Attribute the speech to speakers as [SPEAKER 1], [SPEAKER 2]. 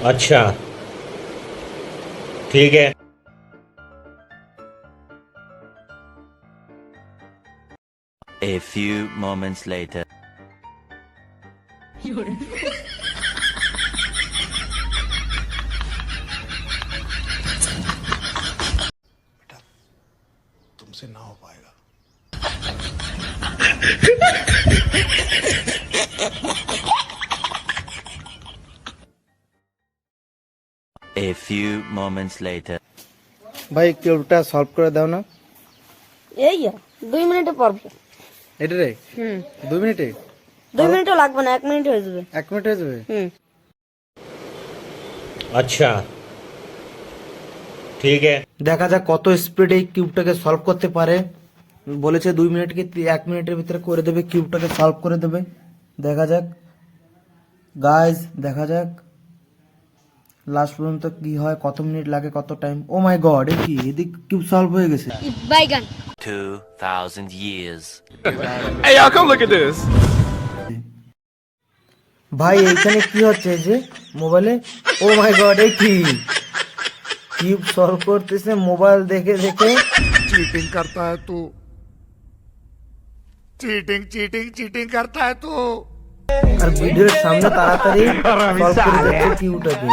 [SPEAKER 1] अच्छा, ठीक है।
[SPEAKER 2] A few moments later.
[SPEAKER 3] तुमसे ना हो पाएगा।
[SPEAKER 2] A few moments later.
[SPEAKER 4] ভাই কিউবটা সলভ করে দাও না।
[SPEAKER 5] এই 2 মিনিটে পারবো।
[SPEAKER 4] এটা রে 2 মিনিটে?
[SPEAKER 5] 2 মিনিটও লাগবে না, 1 মিনিট হয়ে যাবে।
[SPEAKER 4] 1 মিনিট হয়ে যাবে?
[SPEAKER 1] अच्छा, ठीक है।
[SPEAKER 4] দেখা যাক কত স্পিডে এই কিউবটাকে সলভ করতে পারে। বলেছে 2 মিনিট কি 1 মিনিটের ভিতরে করে দেবে, কিউবটাকে সলভ করে দেবে। দেখা যাক গাইস, দেখা যাক লাস্ট পর্যন্ত কি হয়, কত মিনিট লাগে, কত টাইম। ও মাই গড, এ কি, এদিক কিউব সলভ হয়ে গেছে।
[SPEAKER 2] 2000 years.
[SPEAKER 6] Hey, y'all, come look at this.
[SPEAKER 4] ভাই এইখানে কি হচ্ছে এই যে মোবাইলে? ও মাই গড, এ কি কিউব সলভ করতেছে মোবাইল দেখে দেখে।
[SPEAKER 3] चीटिंग करता है तू, चीटिंग चीटिंग चीटिंग करता है तू।
[SPEAKER 4] আর ভিডিওর সামনে তাড়াতাড়ি সলভ করে যাচ্ছে কিউবটাকে।